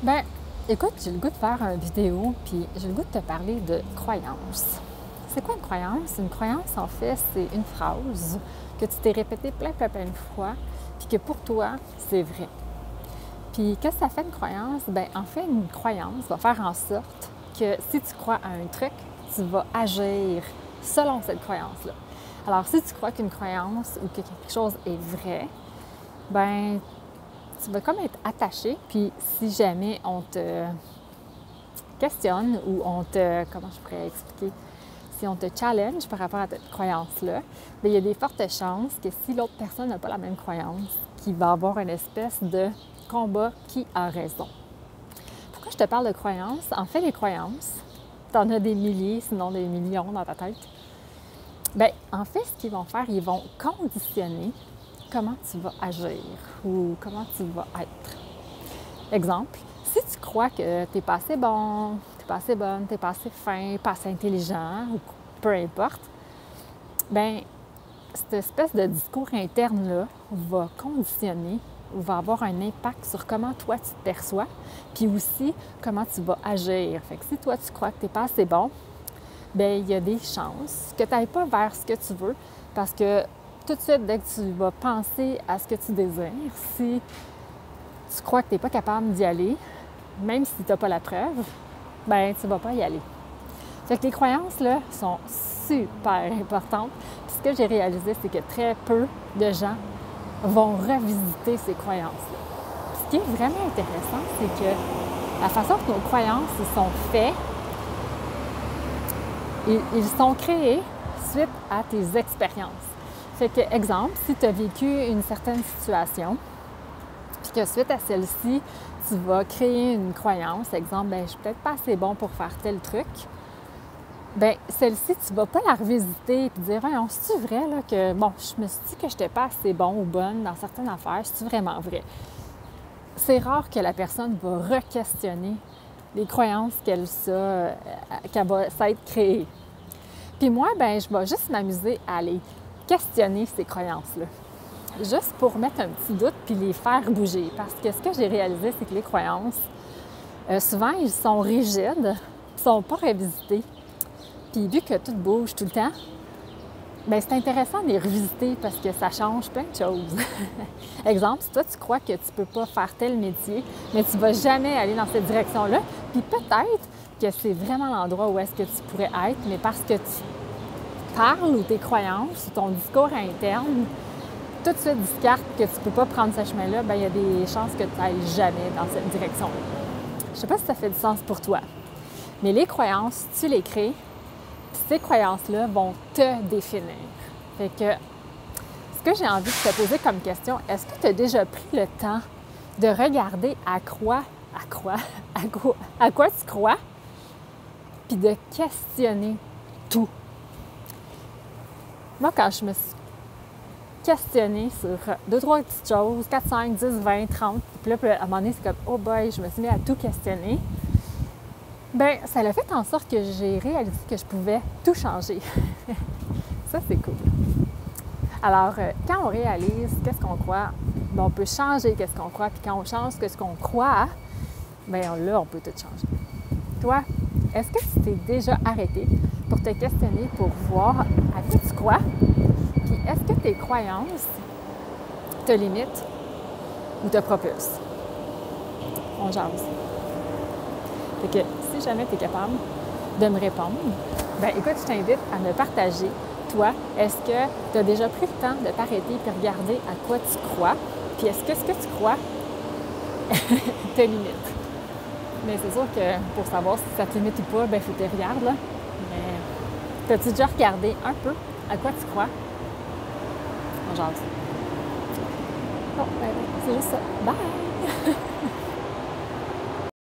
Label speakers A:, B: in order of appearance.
A: Ben, écoute, j'ai le goût de faire une vidéo, puis j'ai le goût de te parler de croyance. C'est quoi une croyance? Une croyance, en fait, c'est une phrase que tu t'es répétée plein de fois, puis que pour toi, c'est vrai. Puis qu'est-ce que ça fait une croyance? Ben, en fait, une croyance va faire en sorte que si tu crois à un truc, tu vas agir selon cette croyance-là. Alors, si tu crois qu'une croyance ou que quelque chose est vrai, ben tu vas comme être attaché, puis si jamais on te questionne ou on te, comment je pourrais expliquer, si on te challenge par rapport à cette croyance-là, bien, il y a des fortes chances que si l'autre personne n'a pas la même croyance, qu'il va avoir une espèce de combat qui a raison. Pourquoi je te parle de croyances? En fait, les croyances, tu en as des milliers, sinon des millions dans ta tête. Bien, en fait, ce qu'ils vont faire, ils vont conditionner comment tu vas agir ou comment tu vas être. Exemple, si tu crois que tu n'es pas assez bon, tu n'es pas assez bonne, tu n'es pas assez fin, pas assez intelligent, ou peu importe, bien, cette espèce de discours interne-là va conditionner ou va avoir un impact sur comment toi tu te perçois, puis aussi comment tu vas agir. Fait que si toi tu crois que tu n'es pas assez bon, bien, il y a des chances que tu n'ailles pas vers ce que tu veux, parce que tout de suite, dès que tu vas penser à ce que tu désires, si tu crois que tu n'es pas capable d'y aller, même si tu n'as pas la preuve, ben tu ne vas pas y aller. Fait que les croyances, là, sont super importantes. Puis ce que j'ai réalisé, c'est que très peu de gens vont revisiter ces croyances-là. Puis ce qui est vraiment intéressant, c'est que la façon que nos croyances sont faites, ils sont créés suite à tes expériences. Fait que, exemple, si tu as vécu une certaine situation, puis que suite à celle-ci, tu vas créer une croyance, exemple, bien, je suis peut-être pas assez bon pour faire tel truc, bien, celle-ci, tu ne vas pas la revisiter et dire, voyons, c'est-tu vrai là, que, bon, je me suis dit que je n'étais pas assez bon ou bonne dans certaines affaires, c'est-tu vraiment vrai? C'est rare que la personne va re-questionner les croyances qu'elle va s'être créée. Puis moi, ben, je vais juste m'amuser à les questionner, ces croyances-là. Juste pour mettre un petit doute puis les faire bouger. Parce que ce que j'ai réalisé, c'est que les croyances, souvent, ils sont rigides, ils ne sont pas revisités. Puis vu que tout bouge tout le temps, bien, c'est intéressant de les revisiter parce que ça change plein de choses. Exemple, si toi, tu crois que tu ne peux pas faire tel métier, mais tu ne vas jamais aller dans cette direction-là, puis peut-être que c'est vraiment l'endroit où est-ce que tu pourrais être, mais parce que tu parles ou tes croyances ou ton discours interne, tout de suite discarte que tu ne peux pas prendre ce chemin-là, bien, il y a des chances que tu n'ailles jamais dans cette direction-là. Je ne sais pas si ça fait du sens pour toi, mais les croyances, tu les crées, puis ces croyances-là vont te définir. Fait que, ce que j'ai envie de te poser comme question, est-ce que tu as déjà pris le temps de regarder à quoi tu crois, puis de questionner tout? Moi, quand je me suis questionnée sur 2, 3 petites choses, 4, 5, 10, 20, 30, puis là, à un moment donné, c'est comme, oh boy, je me suis mis à tout questionner. Bien, ça a fait en sorte que j'ai réalisé que je pouvais tout changer. Ça, c'est cool. Alors, quand on réalise qu'est-ce qu'on croit, bien, on peut changer qu'est-ce qu'on croit, puis quand on change ce qu'on croit, bien là, on peut tout changer. Toi, est-ce que tu t'es déjà arrêté pour te questionner, pour voir à quoi tu crois, puis est-ce que tes croyances te limitent ou te propulsent? On jase. Fait que si jamais tu es capable de me répondre, bien écoute, je t'invite à me partager. Toi, est-ce que tu as déjà pris le temps de t'arrêter et regarder à quoi tu crois? Puis est-ce que ce que tu crois te limite? Mais c'est sûr que pour savoir si ça te limite ou pas, bien, il faut que tu regardes, là. Mais as-tu déjà regardé un peu à quoi tu crois? On jase. Bon, ben, c'est juste ça. Bye!